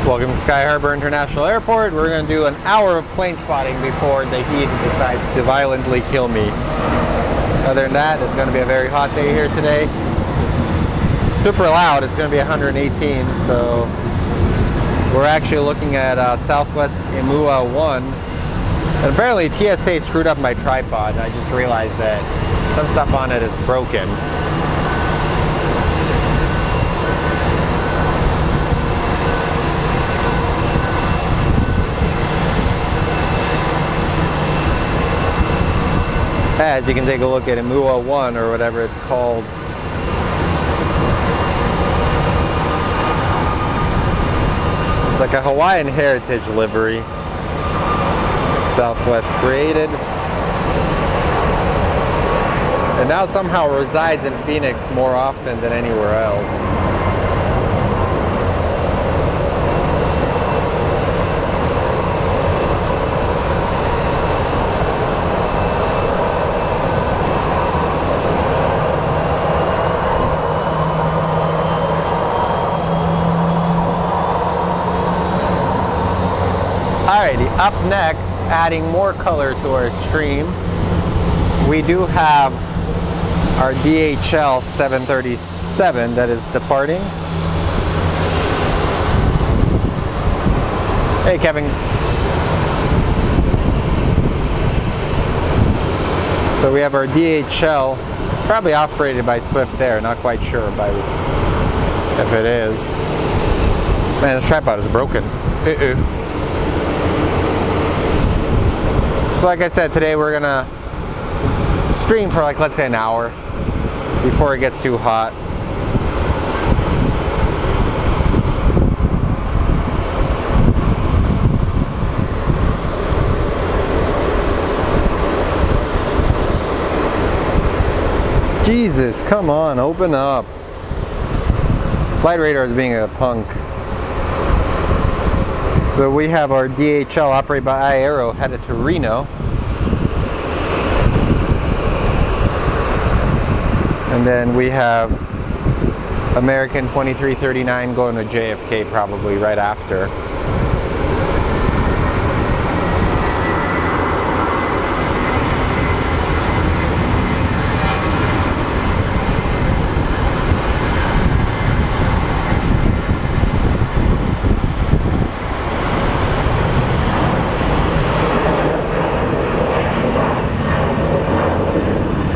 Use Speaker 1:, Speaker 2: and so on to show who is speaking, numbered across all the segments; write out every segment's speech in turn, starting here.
Speaker 1: Welcome to Sky Harbor International Airport. We're going to do an hour of plane spotting before the heat decides to violently kill me. Other than that, it's going to be a very hot day here today. Super loud. It's going to be 118, so we're actually looking at Southwest Emua 1. And apparently TSA screwed up my tripod. I just realized that some stuff on it is broken. As you can take a look at Emua 1 or whatever it's called. It's like a Hawaiian heritage livery. Southwest created. And now somehow resides in Phoenix more often than anywhere else. Alrighty, up next, adding more color to our stream, we do have our DHL 737 that is departing. Hey, Kevin. So we have our DHL, probably operated by Swift Air, not quite sure if it is. Man, this tripod is broken. So like I said, today we're gonna stream for like, let's say an hour before it gets too hot. Jesus, come on, open up. Flight radar is being a punk. So we have our DHL operated by iAero headed to Reno. And then we have American 2339 going to JFK probably right after.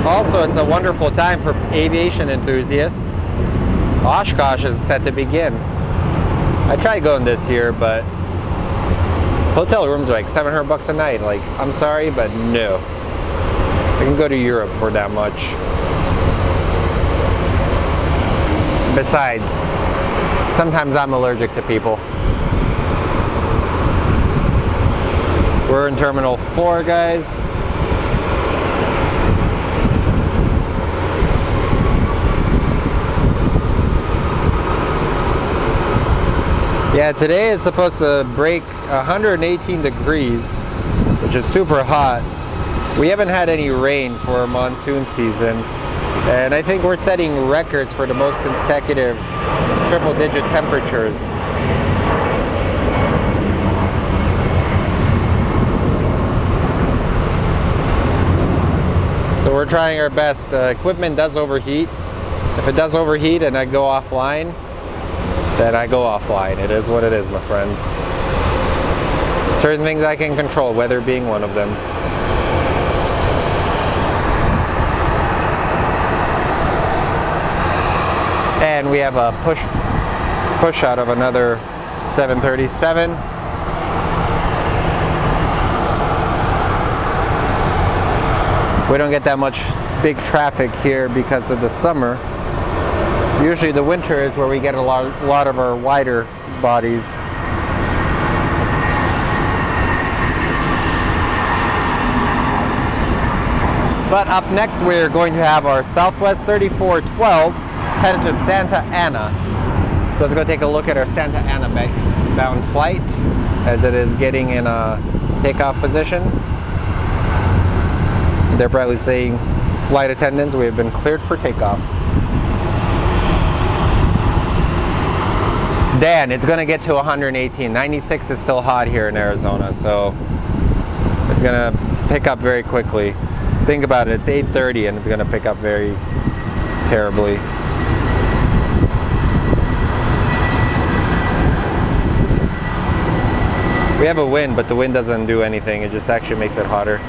Speaker 1: Also, it's a wonderful time for aviation enthusiasts. Oshkosh is set to begin. I tried going this year, but hotel rooms are like $700 a night. Like, I'm sorry, but no. I can go to Europe for that much. Besides, sometimes I'm allergic to people. We're in Terminal 4, guys. Yeah, today is supposed to break 118 degrees, which is super hot. We haven't had any rain for monsoon season, and I think we're setting records for the most consecutive triple-digit temperatures. So we're trying our best. The equipment does overheat. If it does overheat and I go offline, then I go offline. It is what it is, my friends. Certain things I can control, weather being one of them. And we have a push out of another 737. We don't get that much big traffic here because of the summer. Usually the winter is where we get a lot of our wider bodies. But up next we're going to have our Southwest 3412 headed to Santa Ana. So let's go take a look at our Santa Ana bound flight as it is getting in a takeoff position. They're probably saying, flight attendants, we have been cleared for takeoff. Dan, it's gonna get to 118. 96 is still hot here in Arizona, so it's gonna pick up very quickly. Think about it, it's 8:30 and it's gonna pick up very terribly. We have a wind, but the wind doesn't do anything. It just actually makes it hotter.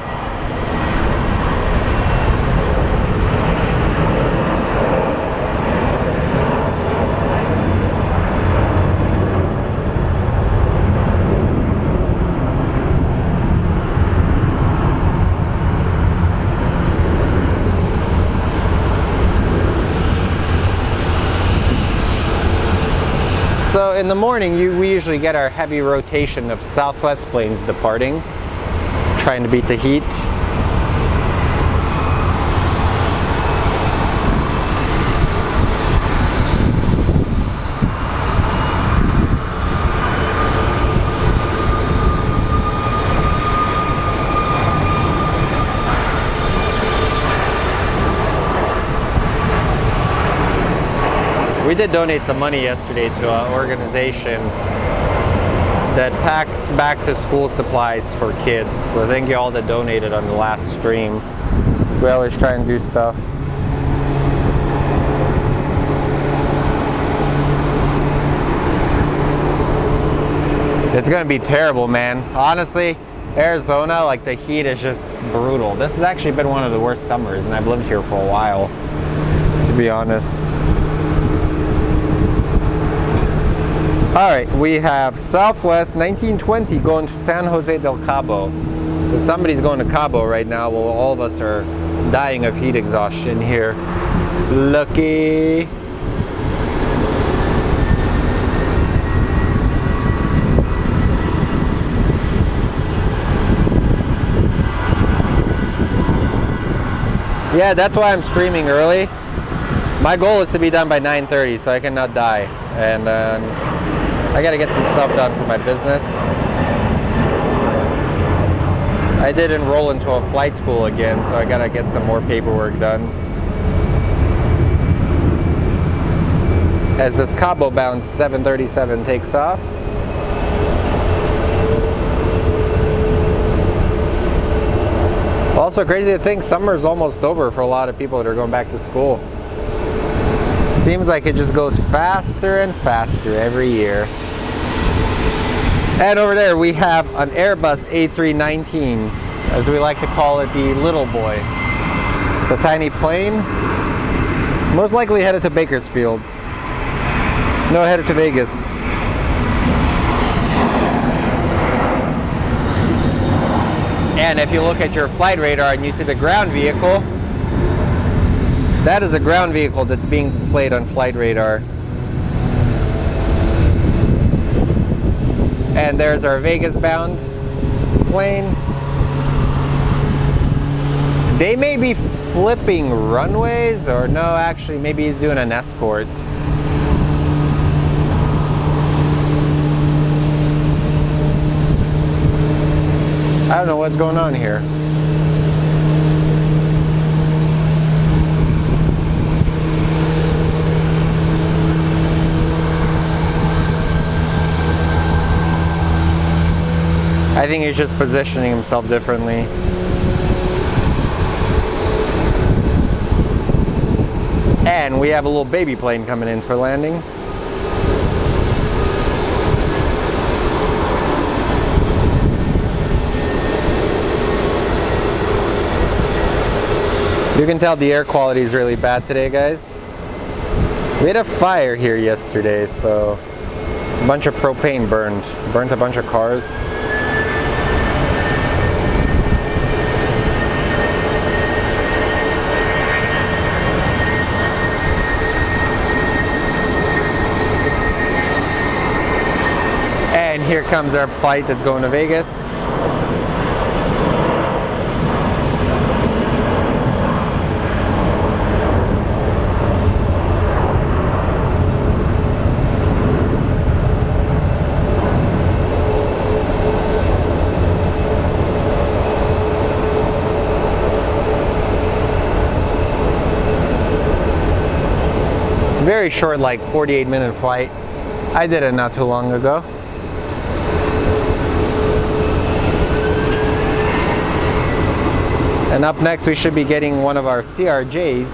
Speaker 1: So in the morning, we usually get our heavy rotation of Southwest planes departing, trying to beat the heat. We did donate some money yesterday to an organization that packs back to school supplies for kids. So thank you all that donated on the last stream. We always try and do stuff. It's gonna be terrible, man. Honestly, Arizona, like the heat is just brutal. This has actually been one of the worst summers, and I've lived here for a while, to be honest. All right, we have Southwest 1920 going to San Jose del Cabo. So somebody's going to Cabo right now while all of us are dying of heat exhaustion here. Lucky. Yeah, that's why I'm streaming early. My goal is to be done by 9:30 so I cannot die. And I gotta get some stuff done for my business. I did enroll into a flight school again, so I gotta get some more paperwork done. As this Cabo bound 737 takes off. Also crazy to think summer's almost over for a lot of people that are going back to school. Seems like it just goes faster and faster every year. And over there we have an Airbus A319, as we like to call it, the little boy. It's a tiny plane, most likely headed to Bakersfield. No, headed to Vegas. And if you look at your flight radar and you see the ground vehicle, that is a ground vehicle that's being displayed on flight radar. And there's our Vegas bound plane. They may be flipping runways, or no, actually maybe he's doing an escort. I don't know what's going on here. I think he's just positioning himself differently. And we have a little baby plane coming in for landing. You can tell the air quality is really bad today, guys. We had a fire here yesterday, so a bunch of propane burnt a bunch of cars. And here comes our flight that's going to Vegas. Very short, like 48-minute flight. I did it not too long ago. And up next we should be getting one of our CRJs.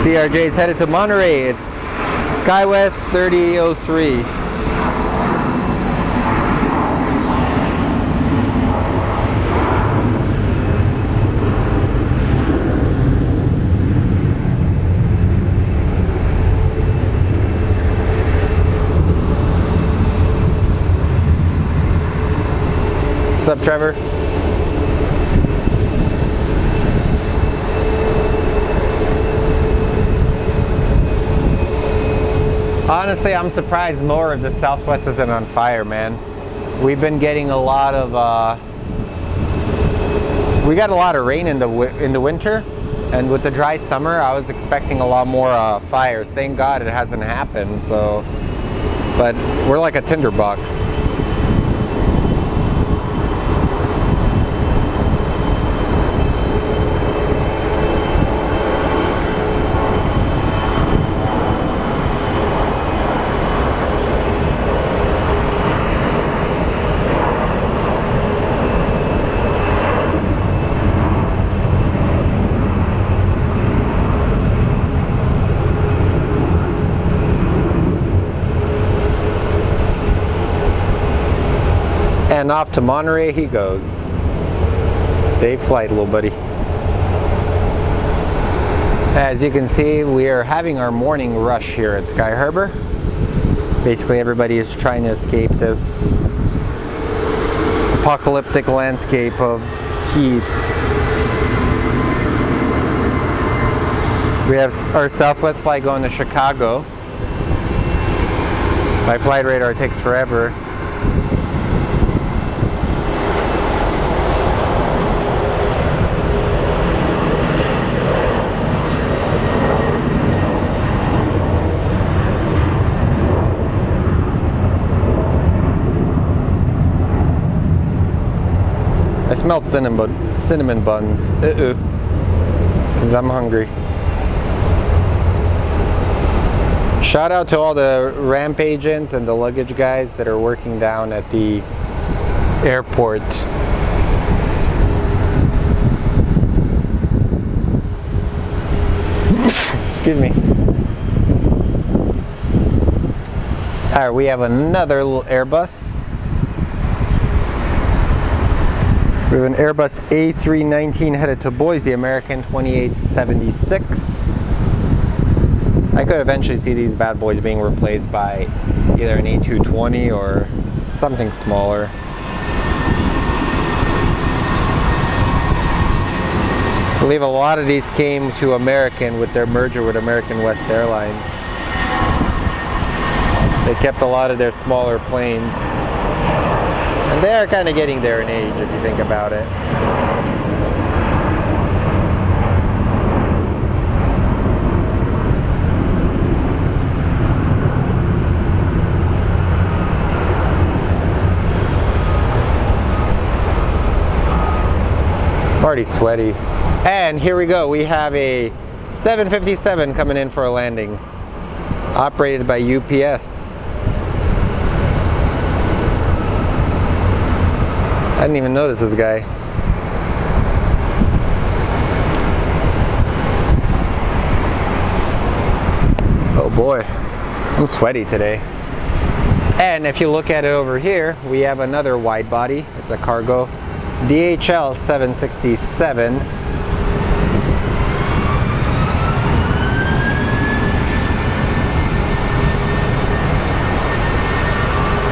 Speaker 1: CRJ is headed to Monterey. It's SkyWest 3003. What's up, Trevor? Honestly, I'm surprised more of the Southwest isn't on fire, man. We've been getting a lot of, we got a lot of rain in the winter, and with the dry summer, I was expecting a lot more fires. Thank God it hasn't happened, so, but we're like a tinderbox. And off to Monterey he goes. Safe flight, little buddy. As you can see, we are having our morning rush here at Sky Harbor. Basically, everybody is trying to escape this apocalyptic landscape of heat. We have our Southwest flight going to Chicago. My flight radar takes forever. I smell cinnamon buns. Because I'm hungry. Shout out to all the ramp agents and the luggage guys that are working down at the airport. Excuse me. Alright, we have another little Airbus. We have an Airbus A319 headed to Boise, American 2876. I could eventually see these bad boys being replaced by either an A220 or something smaller. I believe a lot of these came to American with their merger with American West Airlines. They kept a lot of their smaller planes. And they are kind of getting there in age, if you think about it. I'm already sweaty. And here we go. We have a 757 coming in for a landing, operated by UPS. I didn't even notice this guy. Oh boy, I'm sweaty today. And if you look at it over here, we have another wide body. It's a cargo DHL 767.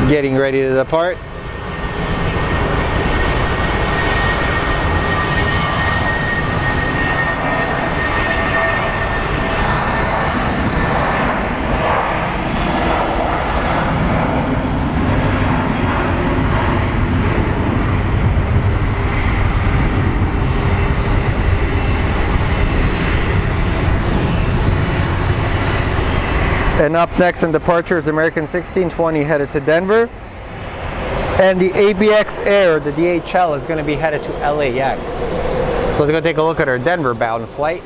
Speaker 1: Getting ready to depart. And up next in departure is American 1620 headed to Denver. And the ABX Air, the DHL, is going to be headed to LAX. So let's go take a look at our Denver bound flight.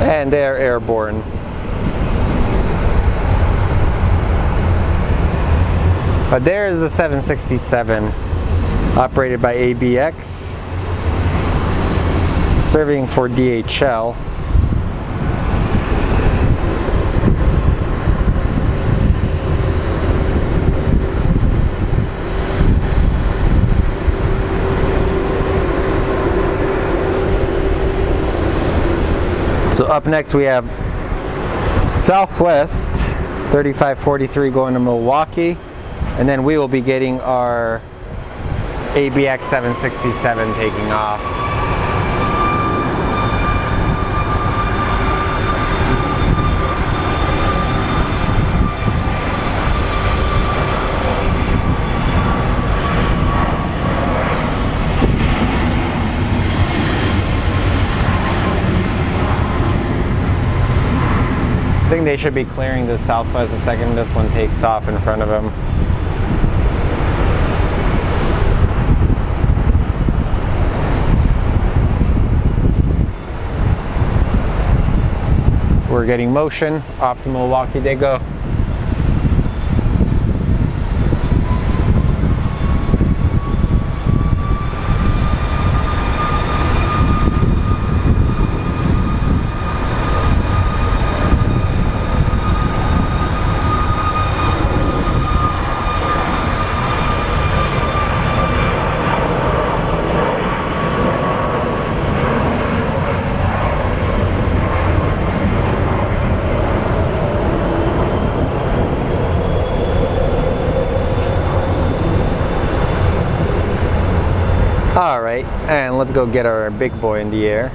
Speaker 1: And they're airborne. But there is the 767 operated by ABX, serving for DHL. So up next we have Southwest 3543 going to Milwaukee, and then we will be getting our ABX 767 taking off. I think they should be clearing the Southwest the second this one takes off in front of them. We're getting motion. Off to Milwaukee they go. Alright, and let's go get our big boy in the air.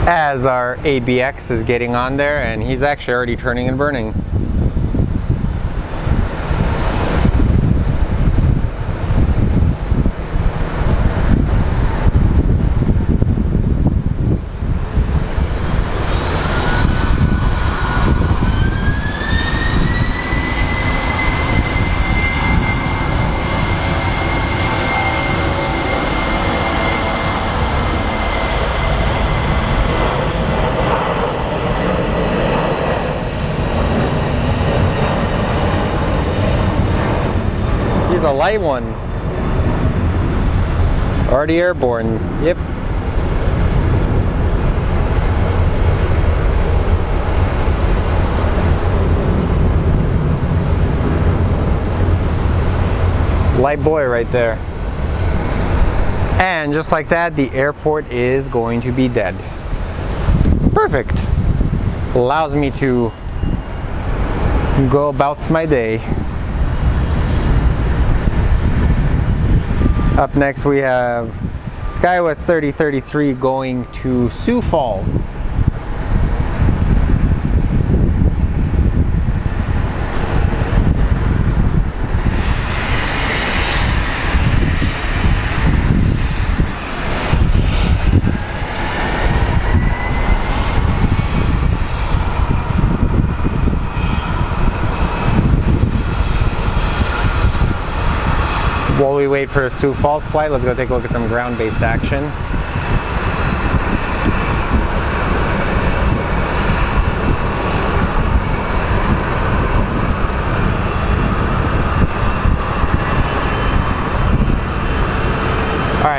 Speaker 1: As our ABX is getting on there, and he's actually already turning and burning. A light one. Already airborne. Yep. Light boy right there. And just like that, the airport is going to be dead. Perfect. Allows me to go about my day. Up next we have SkyWest 3033 going to Sioux Falls. While we wait for a Sioux Falls flight, let's go take a look at some ground-based action.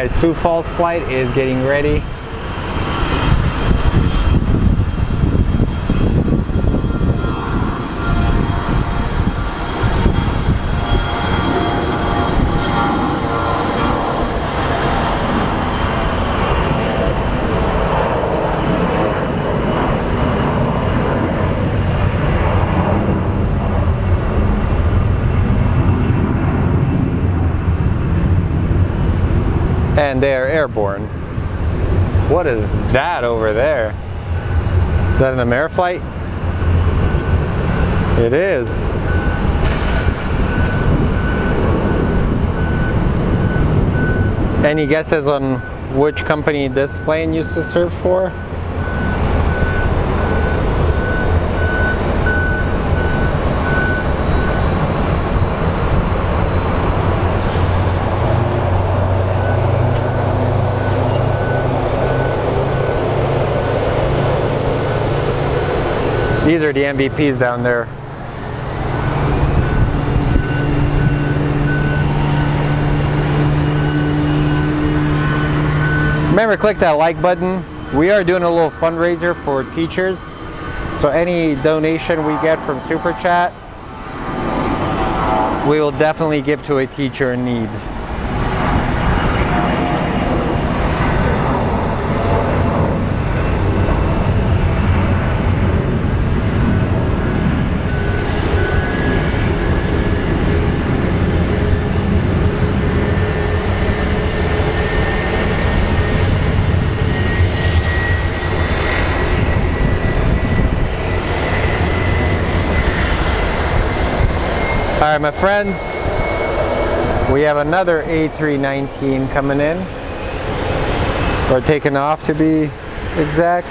Speaker 1: My Sioux Falls flight is getting ready. And they are airborne. What is that over there? Is that an Ameriflight? It is. Any guesses on which company this plane used to serve for? These are the MVPs down there. Remember, click that like button. We are doing a little fundraiser for teachers. So any donation we get from Super Chat, we will definitely give to a teacher in need. All right, my friends, we have another A319 coming in, or taking off to be exact.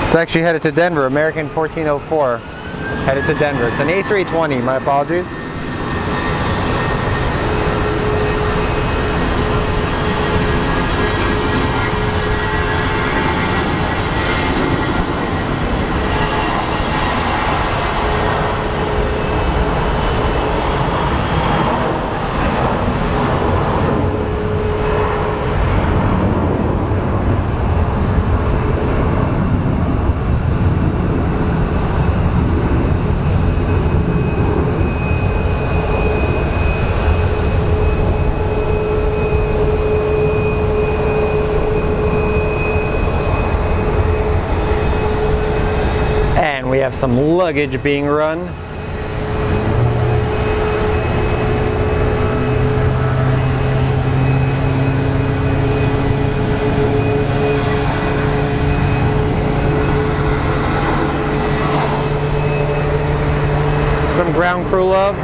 Speaker 1: It's actually headed to Denver, American 1404, headed to Denver. It's an A320, my apologies. We have some luggage being run. Some ground crew love.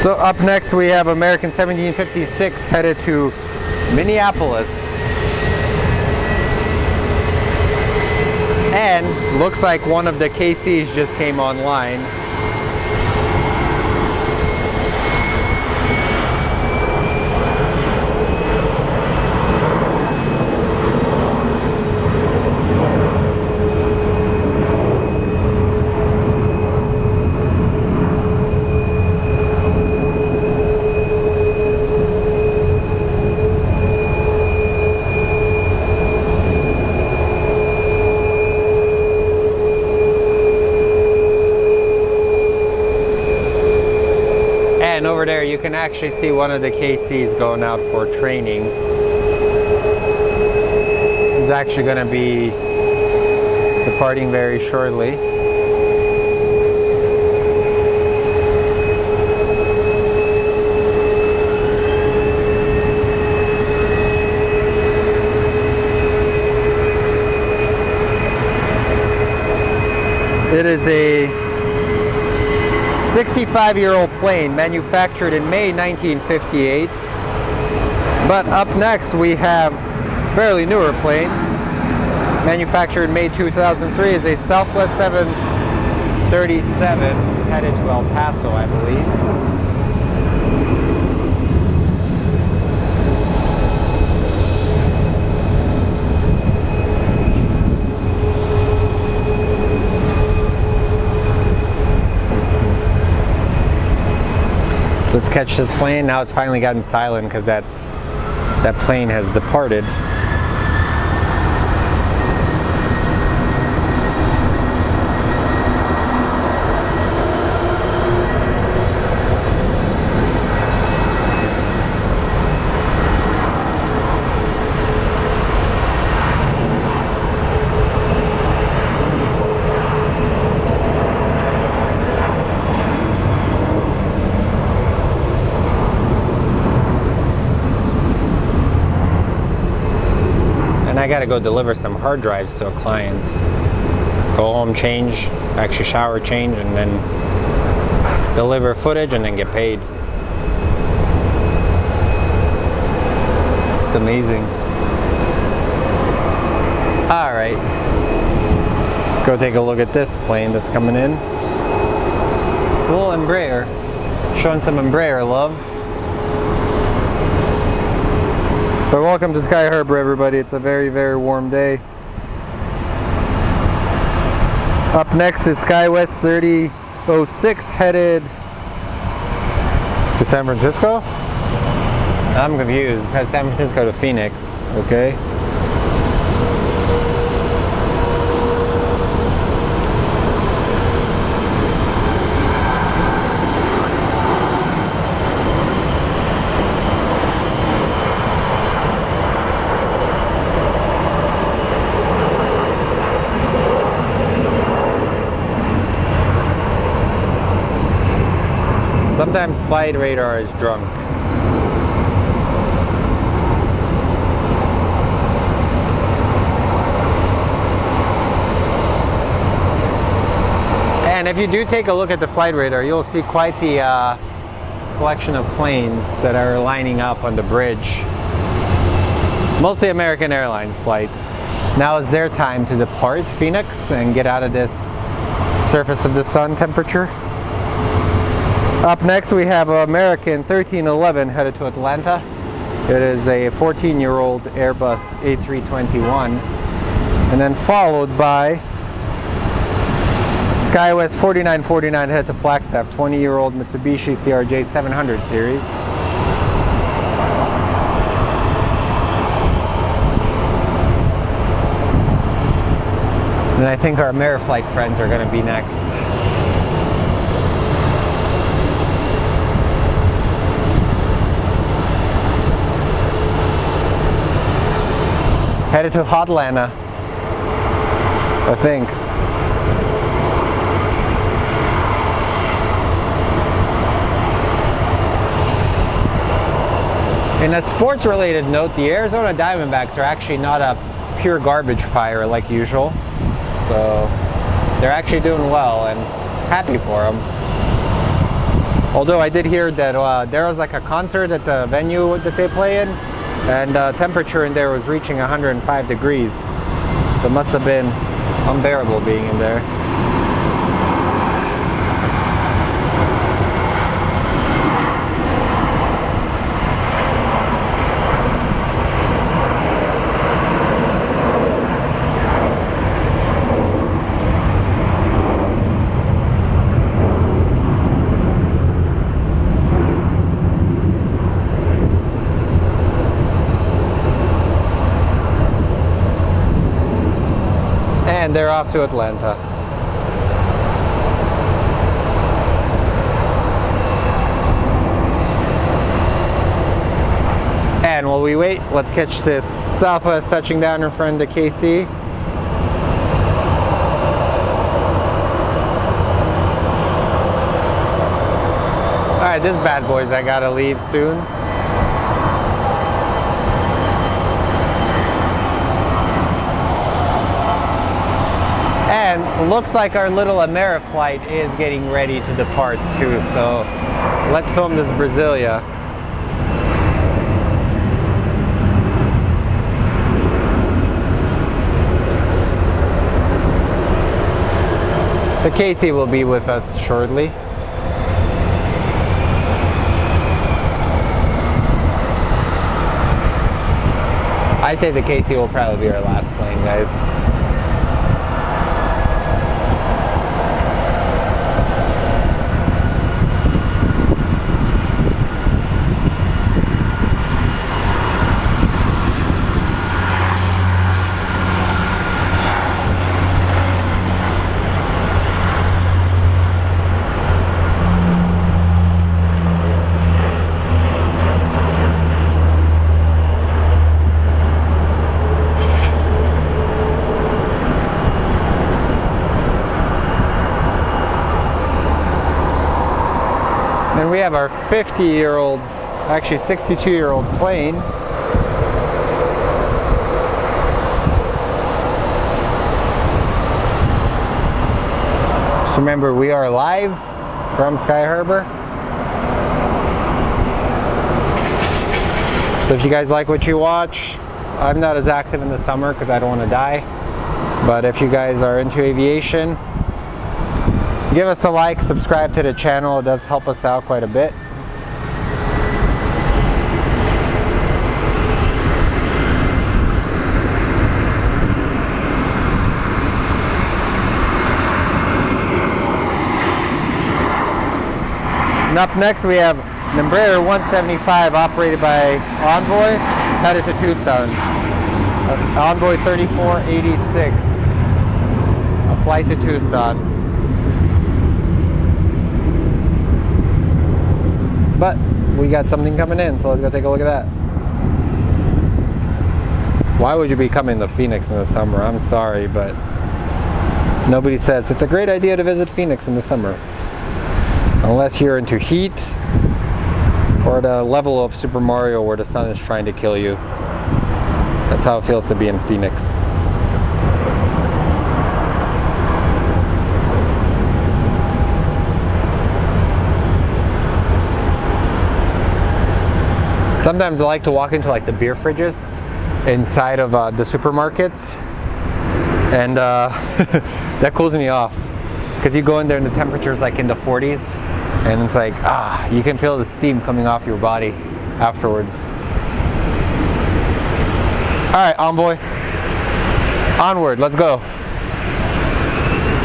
Speaker 1: So up next we have American 1756 headed to Minneapolis. And looks like one of the KCs just came online. And over there you can actually see one of the KCs going out for training. He's actually going to be departing very shortly. It is a 65-year-old plane manufactured in May 1958. But up next we have a fairly newer plane manufactured in May 2003. Is a Southwest 737 headed to El Paso, I believe. Let's catch this plane. Now it's finally gotten silent because that plane has departed. I gotta go deliver some hard drives to a client. Go home, change, actually shower, change, and then deliver footage and then get paid. It's amazing. All right, let's go take a look at this plane that's coming in. It's a little Embraer, showing some Embraer love. But welcome to Sky Harbor, everybody. It's a very, very warm day. Up next is SkyWest 3006 headed to San Francisco. I'm confused. It says San Francisco to Phoenix. Okay. Sometimes flight radar is drunk. And if you do take a look at the flight radar, you'll see quite the collection of planes that are lining up on the bridge. Mostly American Airlines flights. Now is their time to depart Phoenix and get out of this surface of the sun temperature. Up next we have American 1311 headed to Atlanta. It is a 14-year-old Airbus A321. And then followed by SkyWest 4949 headed to Flagstaff, 20-year-old Mitsubishi CRJ 700 series. And I think our Ameriflight friends are going to be next. Headed to Hotlanta, I think. In a sports-related note, the Arizona Diamondbacks are actually not a pure garbage fire like usual. So they're actually doing well and happy for them. Although I did hear that there was like a concert at the venue that they play in, and temperature in there was reaching 105 degrees. So it must have been unbearable being in there. And they're off to Atlanta. And while we wait, let's catch this Southwest touching down in front of KC. Alright, this bad boy's I gotta leave soon. And looks like our little Ameriflight is getting ready to depart too, so let's film this Brasilia. The Casey will be with us shortly. I say the Casey will probably be our last plane, guys. Then we have our 50-year-old, actually 62-year-old plane. Just remember, we are live from Sky Harbor. So if you guys like what you watch, I'm not as active in the summer because I don't want to die. But if you guys are into aviation, give us a like, subscribe to the channel. It does help us out quite a bit. And up next we have an Embraer 175 operated by Envoy, headed to Tucson. Envoy 3486, a flight to Tucson. But we got something coming in, so let's go take a look at that. Why would you be coming to Phoenix in the summer? I'm sorry, but nobody says it's a great idea to visit Phoenix in the summer. Unless you're into heat or at a level of Super Mario where the sun is trying to kill you. That's how it feels to be in Phoenix. Sometimes I like to walk into like the beer fridges inside of the supermarkets, and that cools me off because you go in there and the temperature's like in the 40s, and it's like you can feel the steam coming off your body afterwards. All right, Envoy, onward, let's go.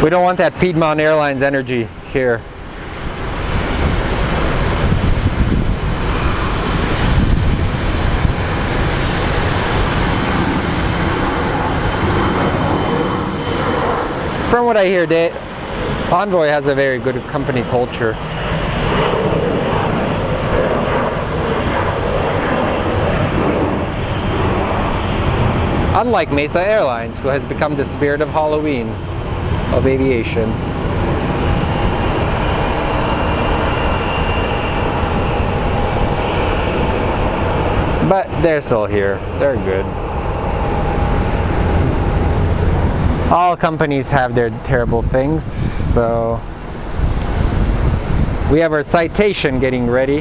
Speaker 1: We don't want that Piedmont Airlines energy here. From what I hear, Envoy has a very good company culture. Unlike Mesa Airlines, who has become the spirit of Halloween of aviation. But they're still here. They're good. All companies have their terrible things, so we have our Citation getting ready,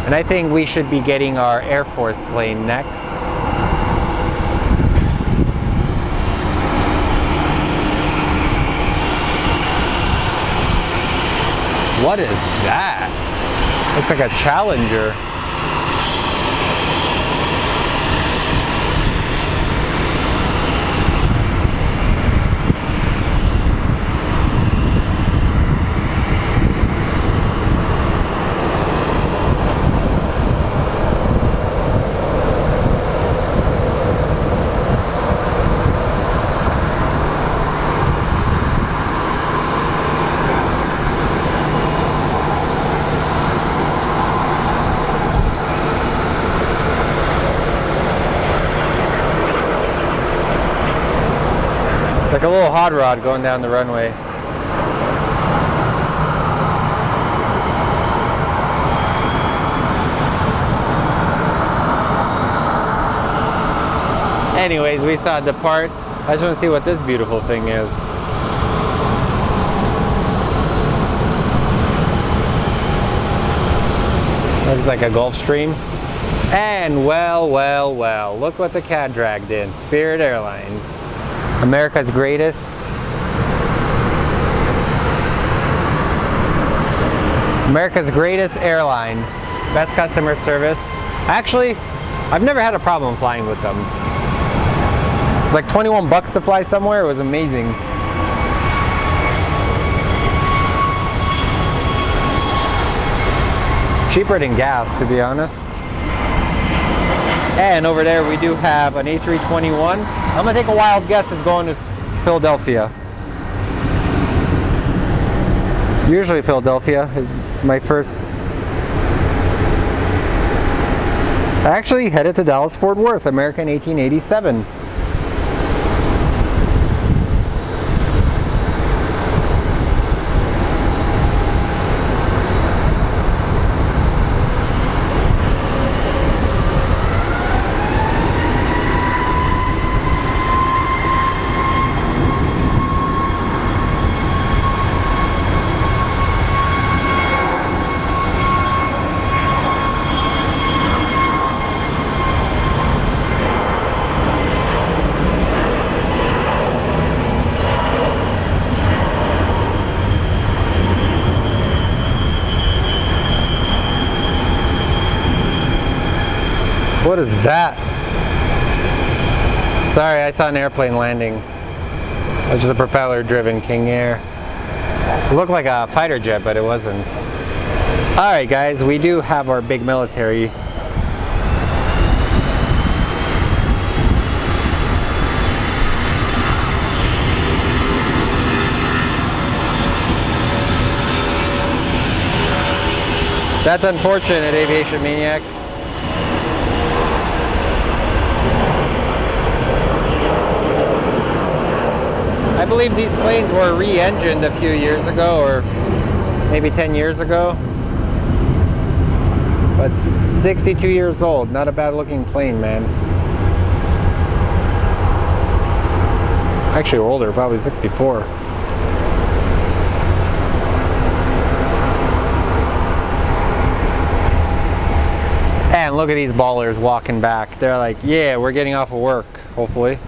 Speaker 1: and I think we should be getting our Air Force plane next. What is that? Looks like a Challenger. It's like a little hot rod going down the runway. Anyways, we saw it depart. I just want to see what this beautiful thing is. Looks like a Gulf Stream. And well, look what the cat dragged in. Spirit Airlines. America's greatest. America's greatest airline. Best customer service. Actually, I've never had a problem flying with them. It's like 21 bucks to fly somewhere. It was amazing. Cheaper than gas, to be honest. And over there we do have an A321. I'm gonna take a wild guess it's going to Philadelphia. Usually Philadelphia is my first. Actually headed to Dallas Fort Worth, American 1887. What is that? Sorry, I saw an airplane landing. It was just a propeller-driven King Air. It looked like a fighter jet, but it wasn't. Alright guys, we do have our big military. That's unfortunate, Aviation Maniac. I believe these planes were re-engined a few years ago, or maybe 10 years ago. But 62 years old, not a bad looking plane, man. Actually older, probably 64. And look at these ballers walking back. They're like, yeah, we're getting off of work, hopefully.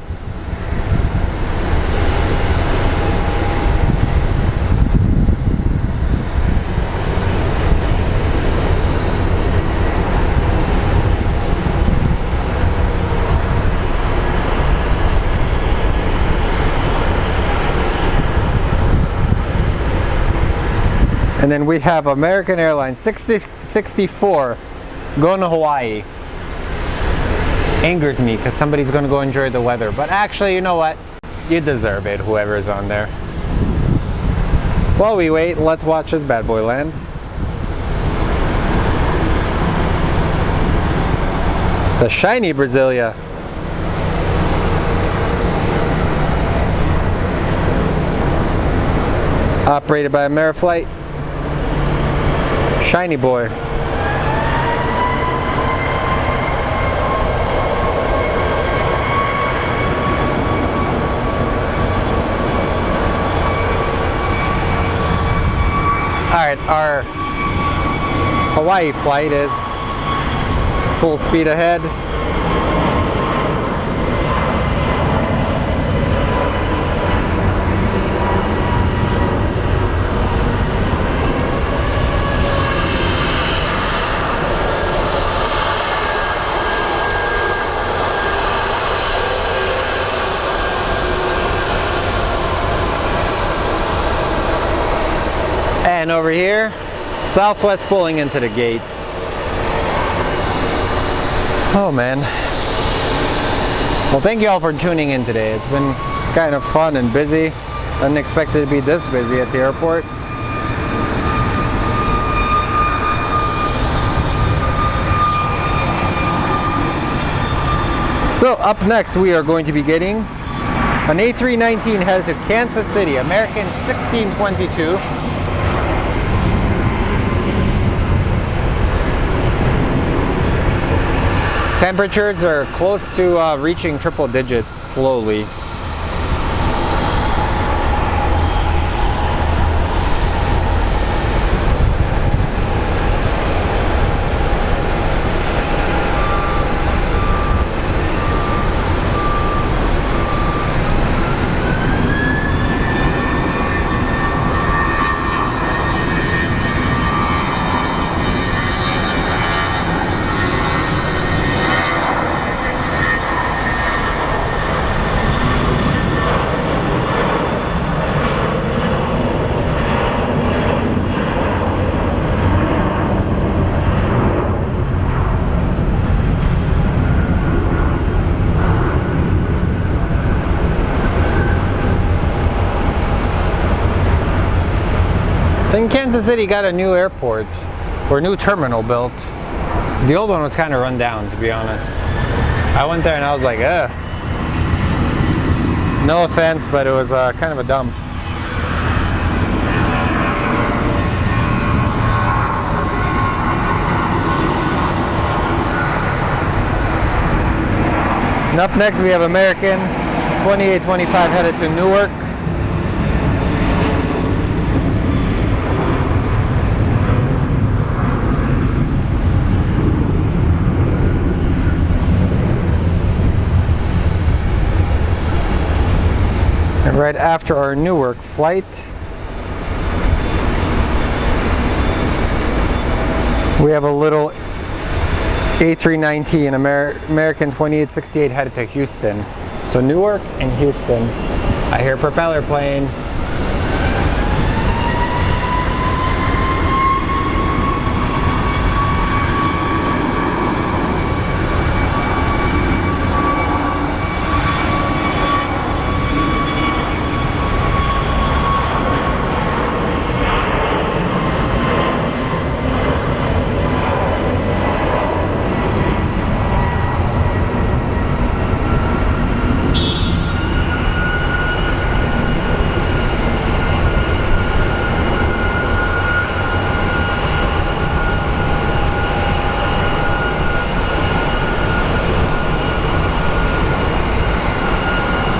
Speaker 1: And then we have American Airlines 6064 going to Hawaii. Angers me because somebody's going to go enjoy the weather. But actually, you know what? You deserve it, whoever's on there. While we wait, let's watch this bad boy land. It's a shiny Brasilia. Operated by Ameriflight. Shiny boy. Alright, our Hawaii flight is full speed ahead. And over here, Southwest pulling into the gate. Oh man. Well, thank you all for tuning in today. It's been kind of fun and busy. I didn't expect it to be this busy at the airport. So up next we are going to be getting an A319 headed to Kansas City, American 1622. Temperatures are close to reaching triple digits slowly. Then Kansas City got a new airport, or new terminal built. The old one was kind of run down, to be honest. I went there and I was like, ugh. No offense, but it was kind of a dump. And up next we have American 2825 headed to Newark. And right after our Newark flight, we have a little A319 American 2868 headed to Houston. So Newark and Houston. I hear propeller plane.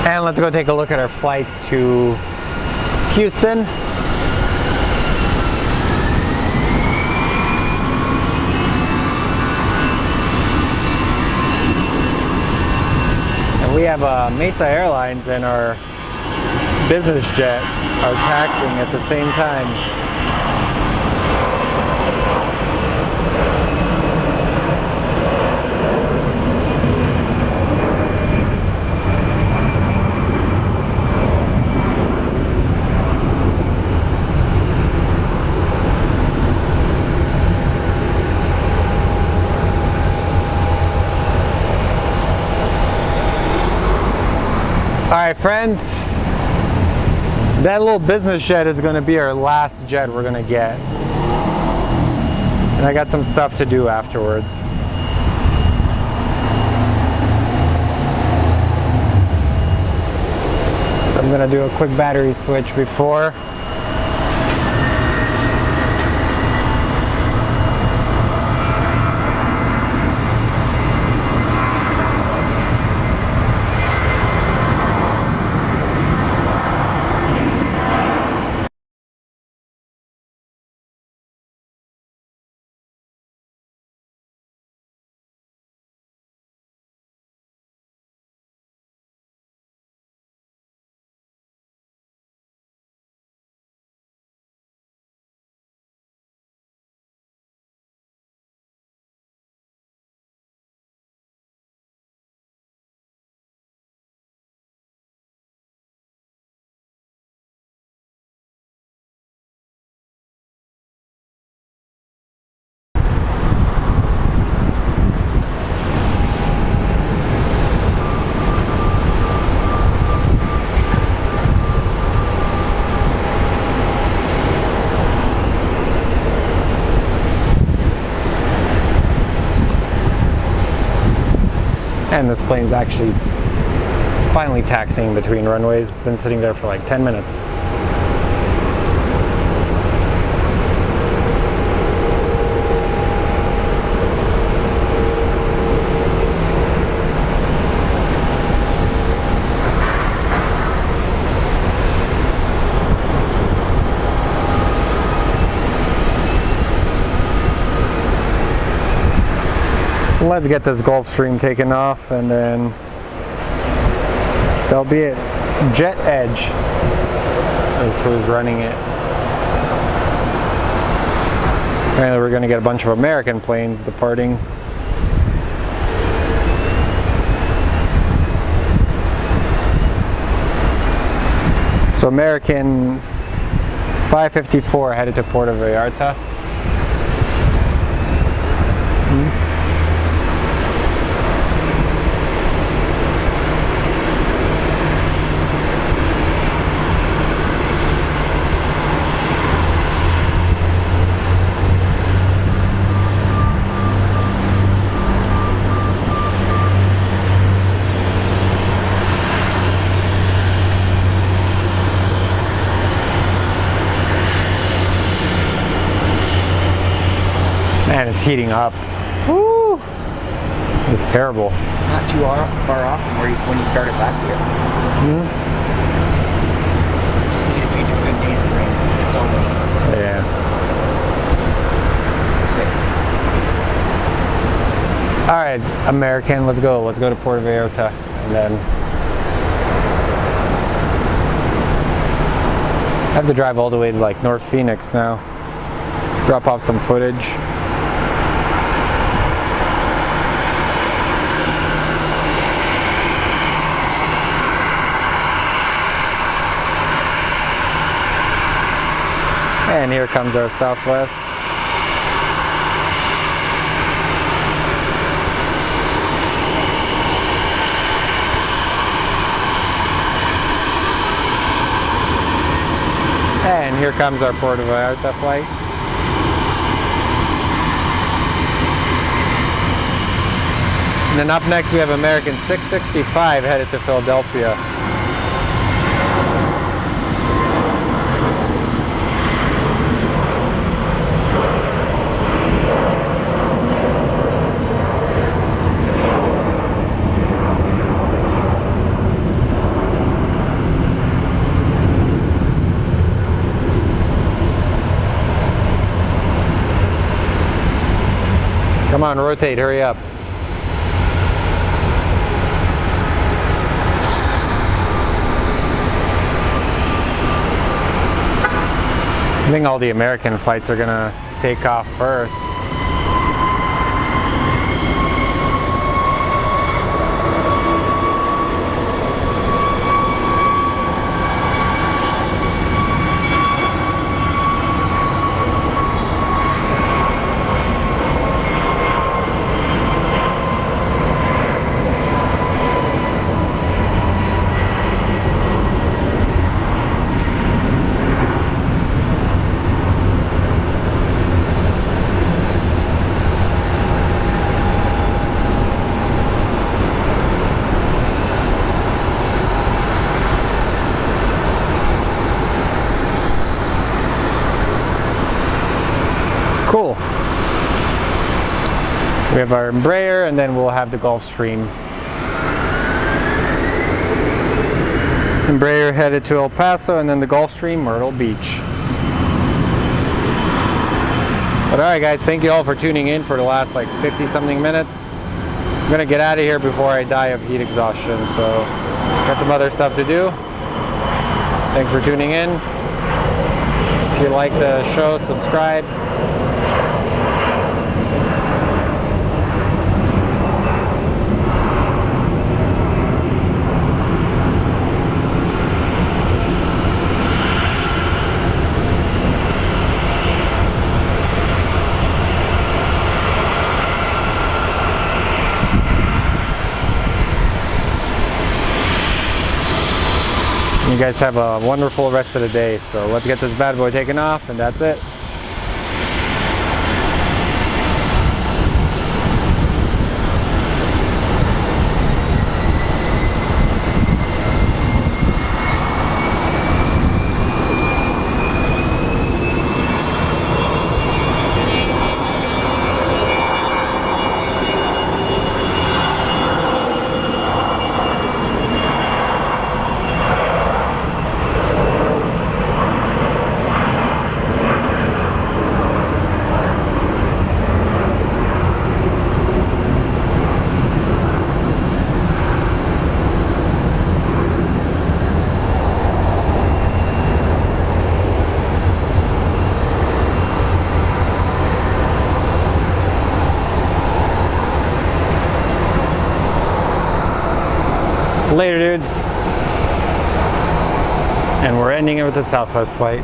Speaker 1: And let's go take a look at our flight to Houston. And we have Mesa Airlines and our business jet are taxiing at the same time. Alright friends, that little business jet is going to be our last jet we're going to get. And I got some stuff to do afterwards. So I'm going to do a quick battery switch before. And this plane's actually finally taxiing between runways. It's been sitting there for like 10 minutes. Let's get this Gulfstream taken off, and then that'll be it. Jet Edge is who's running it. Apparently we're going to get a bunch of American planes departing. So American 554 headed to Puerto Vallarta. Man, it's heating up. Woo! This is terrible.
Speaker 2: Not too far off from when you started last year. Just need a few good days of rain. That's all we need.
Speaker 1: Yeah.
Speaker 2: 6.
Speaker 1: All right, American, let's go. Let's go to Puerto Vallarta, and then I have to drive all the way to like North Phoenix now. Drop off some footage. And here comes our Southwest. And here comes our Puerto Vallarta flight. And then up next we have American 665 headed to Philadelphia. Come on, rotate, hurry up. I think all the American flights are gonna take off first. Cool. We have our Embraer, and then we'll have the Gulfstream. Embraer headed to El Paso, and then the Gulfstream, Myrtle Beach. But alright guys, thank you all for tuning in for the last like 50 something minutes. I'm gonna get out of here before I die of heat exhaustion, so got some other stuff to do. Thanks for tuning in. If you like the show, subscribe. You guys have a wonderful rest of the day, so let's get this bad boy taken off, and that's it. Later, dudes. And we're ending it with the Southwest flight.